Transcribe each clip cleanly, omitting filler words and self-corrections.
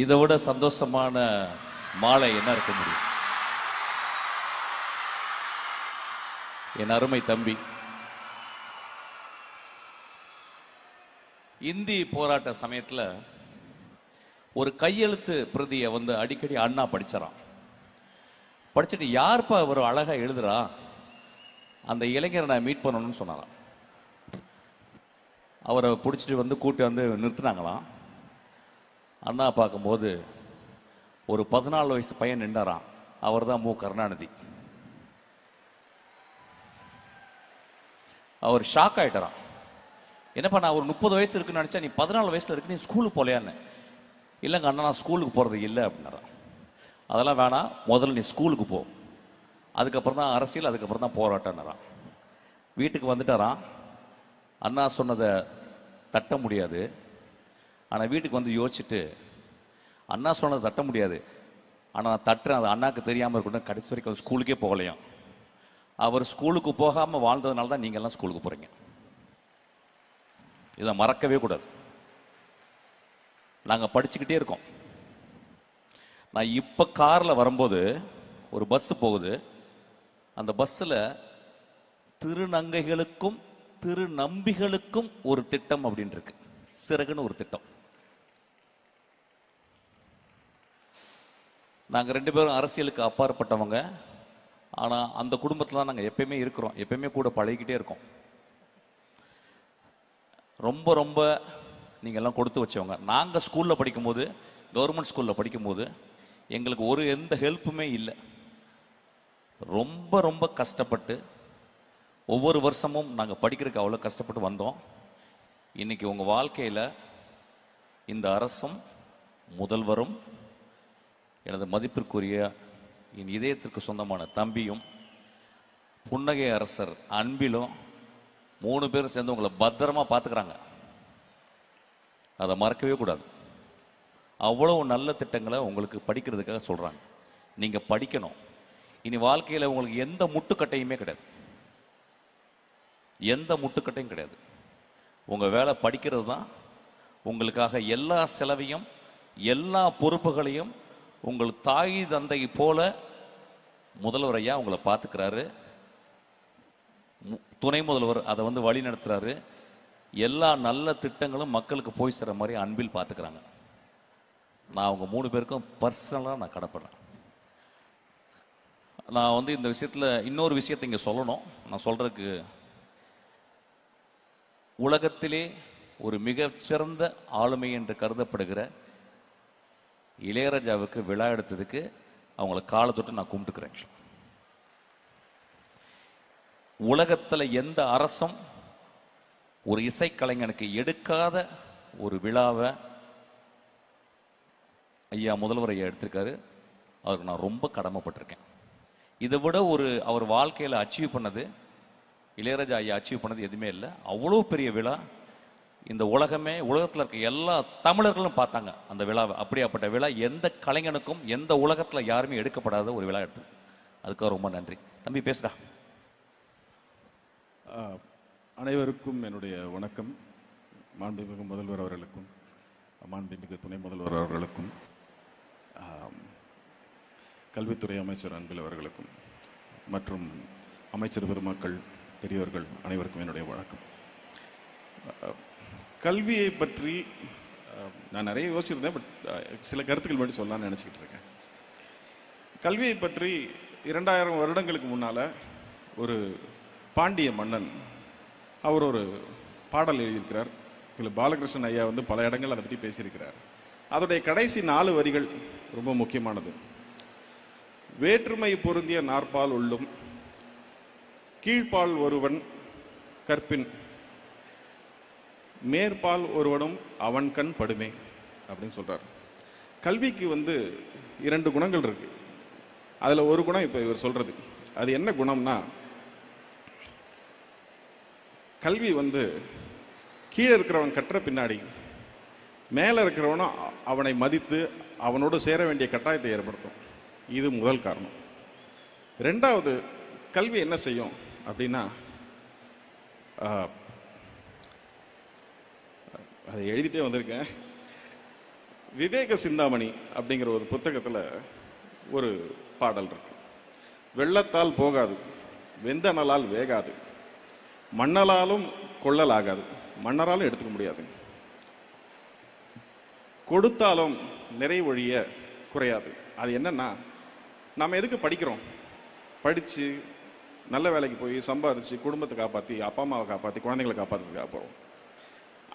இதை விட சந்தோஷமான மாலை என்ன இருக்க முடியும்? என் அருமை தம்பி, இந்தி போராட்ட சமயத்தில் ஒரு கையெழுத்து பிரதியை வந்து அடிக்கடி அண்ணா படிச்சாராம். படிச்சுட்டு யாருப்பா ஒரு அழகா எழுதுறா, அந்த இளைஞரை நான் மீட் பண்ணணும்னு சொன்னாராம். அவரை பிடிச்சிட்டு வந்து கூட்டி வந்து நிறுத்தினாங்களாம். அண்ணா பார்க்கும்போது ஒரு 14 வயசு பையன் நின்றாராம். அவர் தான் மு. கருணாநிதி. அவர் ஷாக் ஆயிட்டாராம். என்னப்பா, நான் ஒரு 30 வயசு இருக்குன்னு நினச்சா, நீ 14 வயசுல இருக்கு, நீ ஸ்கூலுக்கு போகலையான்னு. இல்லைங்க அண்ணா, நான் ஸ்கூலுக்கு போகிறது இல்லை அப்படின்னாராம். அதெல்லாம் வேணாம், முதல்ல நீ ஸ்கூலுக்கு போ, அதுக்கப்புறம் தான் அரசியல், அதுக்கப்புறம் தான் போராட்டம்னாராம். வீட்டுக்கு வந்துட்டாராம். அண்ணா சொன்னதை தட்ட முடியாது. ஆனால் வீட்டுக்கு வந்து யோசிச்சுட்டு, அண்ணா சொன்னதை தட்ட முடியாது, ஆனால் நான் தட்டுறேன், அது அண்ணாக்கு தெரியாமல் இருக்கட்டும், கடைசி வரைக்கும் ஸ்கூலுக்கே போகலையும். அவர் ஸ்கூலுக்கு போகாமல் வாழ்ந்ததுனால தான் நீங்கள்லாம் ஸ்கூலுக்கு போகிறீங்க. இதை மறக்கவே கூடாது. நாங்கள் படிச்சுக்கிட்டே இருக்கோம். நான் இப்போ காரில் வரும்போது ஒரு பஸ்ஸு போகுது. அந்த பஸ்ஸில் திருநங்கைகளுக்கும் திருநம்பிகளுக்கும் ஒரு திட்டம் அப்படின்னு இருக்கு, சிறகுன்னு ஒரு திட்டம். நாங்கள் 2 பேரும் அரசியலுக்கு அப்பாற்பட்டவங்க. ஆனால் அந்த குடும்பத்தில் நாங்கள் எப்பயுமே இருக்கிறோம், எப்பயுமே கூட பழகிக்கிட்டே இருக்கோம். ரொம்ப ரொம்ப நீங்கள் எல்லாம் கொடுத்து வச்சவங்க. நாங்கள் ஸ்கூலில் படிக்கும்போது, கவர்மெண்ட் ஸ்கூலில் படிக்கும்போது எங்களுக்கு ஒரு எந்த ஹெல்ப்புமே இல்லை. ரொம்ப ரொம்ப கஷ்டப்பட்டு ஒவ்வொரு வருஷமும் நாங்கள் படிக்கிறதுக்கு அவ்வளோ கஷ்டப்பட்டு வந்தோம். இன்னைக்கு உங்கள் வாழ்க்கையில் இந்த அரசும் முதல்வரும் எனது மதிப்பிற்குரிய என் இதயத்திற்கு சொந்தமான தம்பியும் புன்னகை அரசர் அன்பிலும் 3 பேரும் சேர்ந்து உங்களை பத்திரமா பார்த்துக்கிறாங்க. அதை மறக்கவே கூடாது. அவ்வளவு நல்ல திட்டங்களை உங்களுக்கு படிக்கிறதுக்காக சொல்கிறாங்க. நீங்கள் படிக்கணும். இனி வாழ்க்கையில் உங்களுக்கு எந்த முட்டுக்கட்டையுமே கிடையாது, எந்த முட்டுக்கட்டையும் கிடையாது. உங்கள் வேலை படிக்கிறது தான். உங்களுக்காக எல்லா செலவையும் எல்லா பொறுப்புகளையும் உங்கள் தாய் தந்தை போல முதல்வர் ஐயா உங்களை பார்த்துக்கிறாரு. துணை முதல்வர் அதை வந்து வழி நடத்துகிறாரு. எல்லா நல்ல திட்டங்களும் மக்களுக்கு போய் சேர மாதிரி அன்பில் பார்த்துக்கிறாங்க. நான் அவங்க 3 பேருக்கும் பர்சனலாக நான் கடப்படுறேன். நான் வந்து இந்த விஷயத்தில் இன்னொரு விஷயத்தை இங்கே சொல்லணும். நான் சொல்கிறதுக்கு, உலகத்திலே ஒரு மிகச்சிறந்த ஆளுமை என்று கருதப்படுகிற இளையராஜாவுக்கு விழா எடுத்ததுக்கு அவங்கள காலை தொட்டு நான் கும்பிட்டுக்கிறேன். உலகத்தில் எந்த அரசும் ஒரு இசைக்கலைஞனுக்கு எடுக்காத ஒரு விழாவை ஐயா முதல்வர் ஐயா எடுத்திருக்காரு. அவருக்கு நான் ரொம்ப கடமைப்பட்டிருக்கேன். இதை விட அவர் வாழ்க்கையில் அச்சீவ் பண்ணது, இளையராஜா ஐயா அச்சீவ் பண்ணது எதுவுமே இல்லை. அவ்வளோ பெரிய விழா. இந்த உலகத்தில் இருக்க எல்லா தமிழர்களும் பார்த்தாங்க அந்த விழாவை. அப்படியாப்பட்ட விழா எந்த கலைஞனுக்கும் எந்த உலகத்தில் யாருமே எடுக்கப்படாத ஒரு விழா எடுத்து, அதுக்காக ரொம்ப நன்றி. தம்பி பேசுடா. அனைவருக்கும் என்னுடைய வணக்கம். மாண்புமிகு முதல்வர் அவர்களுக்கும் மாண்புமிகு துணை முதல்வர் அவர்களுக்கும் கல்வித்துறை அமைச்சர் அன்பில் அவர்களுக்கும் மற்றும் அமைச்சர் பெருமக்கள், பெரியவர்கள் அனைவருக்கும் என்னுடைய வணக்கம். கல்வியை பற்றி நான் நிறைய யோசிச்சிருந்தேன், பட் சில கருத்துக்கள் மட்டும் சொல்லலாம்னு நினச்சிக்கிட்டு இருக்கேன். கல்வியை பற்றி 2000 வருடங்களுக்கு முன்னால் ஒரு பாண்டிய மன்னன் அவர் ஒரு பாடல் எழுதியிருக்கிறார். இதில் பாலகிருஷ்ணன் ஐயா வந்து பல இடங்கள் அதை பற்றி பேசியிருக்கிறார். அதோடைய கடைசி 4 வரிகள் ரொம்ப முக்கியமானது. வேற்றுமை பொருந்திய நாற்பால் உள்ளும் கீழ்ப்பால் ஒருவன் கற்பின் மேற்பால் ஒருவனும் அவன் கண் படுமே அப்படின்னு சொல்றார். கல்விக்கு வந்து 2 குணங்கள் இருக்கு. அதில் ஒரு குணம் இப்போ இவர் சொல்றது. அது என்ன குணம்னா, கல்வி வந்து கீழே இருக்கிறவன் கற்ற பின்னாடி மேலே இருக்கிறவனும் அவனை மதித்து அவனோடு சேர வேண்டிய கட்டாயத்தை ஏற்படுத்தும். இது முதல் காரணம். 2வது, கல்வி என்ன செய்யும் அப்படின்னா, அதை எழுதிட்டே வந்திருக்கேன். விவேக சிந்தாமணி அப்படிங்கிற ஒரு புத்தகத்தில் ஒரு பாடல் இருக்கு. வெள்ளத்தால் போகாது, வெந்தனலால் வேகாது, மண்ணலாலும் கொள்ளல் ஆகாது, மன்னராலும் எடுத்துக்க முடியாது, கொடுத்தாலும் நிறைவொழிய குறையாது. அது என்னன்னா, நம்ம எதுக்கு படிக்கிறோம்? படித்து நல்ல வேலைக்கு போய் சம்பாதிச்சு குடும்பத்தை காப்பாற்றி அப்பா அம்மாவை காப்பாற்றி குழந்தைங்களை காப்பாற்றுறதுக்காக போகிறோம்.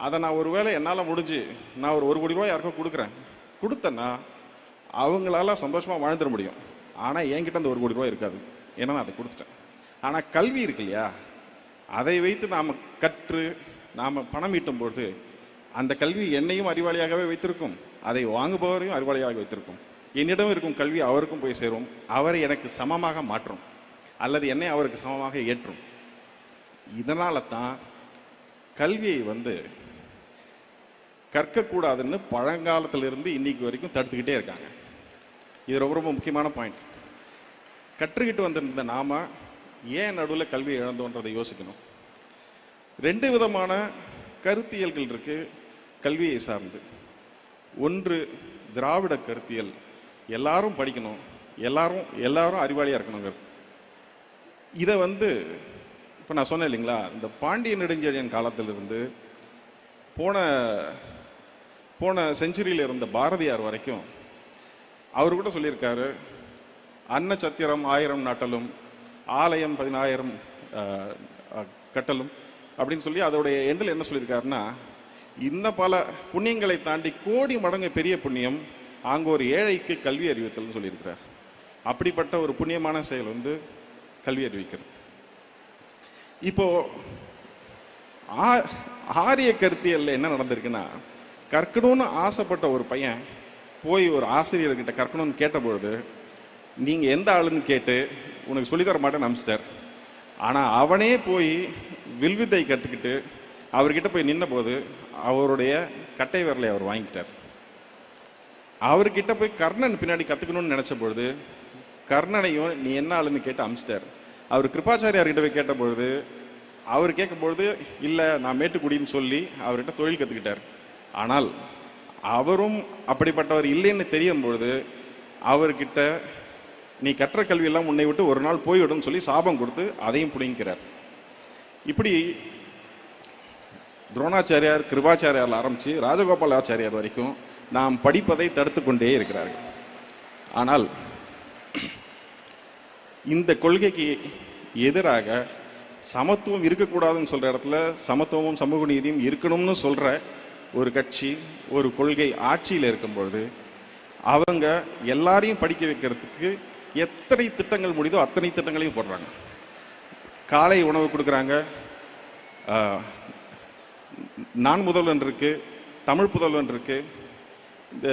அதை நான் ஒரு வேளை என்னால் முடிஞ்சு நான் ஒரு கோடி ரூபாய் யாருக்கோ கொடுத்தேன்னா அவங்களால சந்தோஷமாக வாழ்ந்துட முடியும். ஆனால் என்கிட்ட அந்த 1 கோடி ரூபாய் இருக்காது, ஏன்னா நான் அதை கொடுத்துட்டேன். ஆனால் கல்வி இருக்கு இல்லையா, அதை வைத்து நாம் கற்று நாம் பணம் ஈட்டும் பொழுது அந்த கல்வி என்னையும் அறிவாளியாகவே வைத்திருக்கும், அதை வாங்குபவரையும் அறிவாளியாக வைத்திருக்கும். என்னிடம் இருக்கும் கல்வி அவருக்கும் போய் சேரும், அவரை எனக்கு சமமாக மாற்றும் அல்லது என்னை அவருக்கு சமமாக ஏற்றும். இதனால தான் கல்வியை கற்கக்கூடாதுன்னு பழங்காலத்திலிருந்து இன்னைக்கு வரைக்கும் தடுத்துக்கிட்டே இருக்காங்க. இது ரொம்ப ரொம்ப முக்கியமான பாயிண்ட். கற்றுக்கிட்டு வந்திருந்த நாம ஏன் நடுவில் கல்வி இழந்தோன்றதை யோசிக்கணும். 2 விதமான கருத்தியல்கள் இருக்கு கல்வியை சார்ந்து. ஒன்று திராவிட கருத்தியல், எல்லாரும் படிக்கணும், எல்லாரும் அறிவாளியா இருக்கணுங்கிறது. இதை இப்போ நான் சொன்னேன் இல்லைங்களா, இந்த பாண்டிய நெடுஞ்செழியன் காலத்திலிருந்து போன செஞ்சுரியில் இருந்த பாரதியார் வரைக்கும் அவர் கூட சொல்லியிருக்காரு, அன்ன சத்திரம் 1000 நாட்டலும் ஆலயம் 10000 கட்டலும் அப்படின்னு சொல்லி அதோடைய எண்டில் என்ன சொல்லியிருக்காருன்னா, இன்னும் பல புண்ணியங்களை தாண்டி கோடி மடங்கு பெரிய புண்ணியம் அங்கே ஒரு ஏழைக்கு கல்வி அறிவித்தல்னு சொல்லியிருக்கிறார். அப்படிப்பட்ட ஒரு புண்ணியமான செயல் கல்வி அறிவிக்கிறது. இப்போ ஆரிய கருத்தியல்ல என்ன நடந்திருக்குன்னா, கற்கணும்னு ஆசைப்பட்ட ஒரு பையன் போய் ஒரு ஆசிரியர்கிட்ட கற்கணும்னு கேட்டபொழுது, நீங்க எந்த ஆளுன்னு கேட்டு உனக்கு சொல்லித்தர மாட்டேன்னு அனுப்பிச்சிட்டார். ஆனா அவனே போய் வில்வித்தை கற்றுக்கிட்டு அவர்கிட்ட போய் நின்ன போது அவருடைய கட்டை விரலை அவர் வாங்கிட்டார். அவர்கிட்ட போய் கர்ணன் பின்னாடி கத்துக்கணும்னு நினைச்ச பொழுது கர்ணனையும் நீ என்ன ஆளுன்னு கேட்டு அனுப்பிச்சிட்டார். அவர் கிருபாச்சாரியார்கிட்ட போய் கேட்ட பொழுது அவர் கேட்கும்பொழுது இல்லை நான் மேட்டுக்குடின்னு சொல்லி அவர்கிட்ட தொழில் கற்றுக்கிட்டார். ஆனால் அவரும் அப்படிப்பட்டவர் இல்லைன்னு தெரியும் பொழுது அவர்கிட்ட நீ கற்ற கல்வியெல்லாம் உன்னை விட்டு ஒரு நாள் போய்விடும் சொல்லி சாபம் கொடுத்து அதையும் பிடிங்கிறார். இப்படி துரோணாச்சாரியார் கிருபாச்சாரியார் ஆரம்பித்து ராஜகோபாலாச்சாரியார் வரைக்கும் நாம் படிப்பதை தடுத்து கொண்டே இருக்கிறார்கள். ஆனால் இந்த கொள்கைக்கு எதிராக சமத்துவம் இருக்கக்கூடாதுன்னு சொல்ற இடத்துல சமத்துவமும் சமூக நீதியும் இருக்கணும்னு சொல்ற ஒரு கட்சி ஒரு கொள்கை ஆட்சியில் இருக்கும் பொழுது அவங்க எல்லாரையும் படிக்க வைக்கிறதுக்கு எத்தனை திட்டங்கள் முடியுதோ அத்தனை திட்டங்களையும் போடுறாங்க. காலை உணவு கொடுக்குறாங்க, நான் முதல்வன் இருக்கு, தமிழ் புதல்வன் இருக்கு, இந்த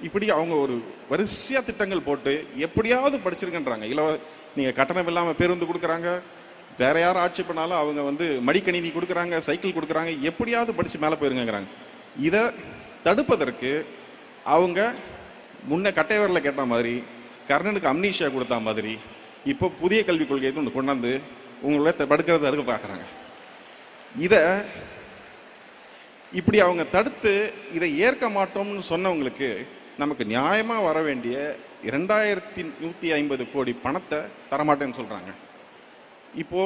இப்படி அவங்க ஒரு வரிசையா திட்டங்கள் போட்டு எப்படியாவது படிச்சிருக்கன்றாங்க. நீங்க கட்டணம் இல்லாம பேருந்து கொடுக்குறாங்க, வேற யாரும் ஆட்சி பண்ணாலும் அவங்க மடிக்கணினி கொடுக்குறாங்க, சைக்கிள் கொடுக்குறாங்க, எப்படியாவது படிச்சு மேலே போயிருங்கிறாங்க. இதை தடுப்பதற்கு அவங்க முன்ன கட்டைவரில் கேட்ட மாதிரி கர்ணனுக்கு அம்னீஷியா கொடுத்த மாதிரி இப்போ புதிய கல்விக் கொள்கையை கொண்டாந்து உங்களோட படுக்கிறத தடுக்க பார்க்குறாங்க. இதை இப்படி அவங்க தடுத்து இதை ஏற்க மாட்டோம்னு சொன்னவங்களுக்கு நமக்கு நியாயமா வர வேண்டிய 2150 கோடி பணத்தை தரமாட்டேன்னு சொல்றாங்க. இப்போ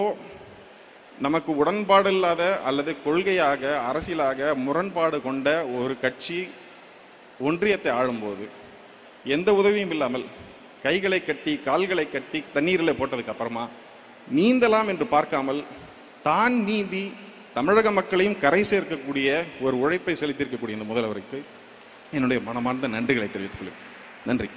நமக்கு உடன்பாடு இல்லாத அல்லது கொள்கையாக அரசியலாக முரண்பாடு கொண்ட ஒரு கட்சி ஒன்றியத்தை ஆளும்போது எந்த உதவியும் இல்லாமல் கைகளை கட்டி கால்களை கட்டி தண்ணீரில் போட்டதுக்கு அப்புறமா நீந்தலாம் என்று பார்க்காமல் தான் நீந்தி தமிழக மக்களையும் கரை சேர்க்கக்கூடிய ஒரு உழைப்பை செலுத்தியிருக்கக்கூடிய இந்த முதல்வருக்கு என்னுடைய மனமார்ந்த நன்றிகளை தெரிவித்துக் கொள்கிறேன். நன்றி.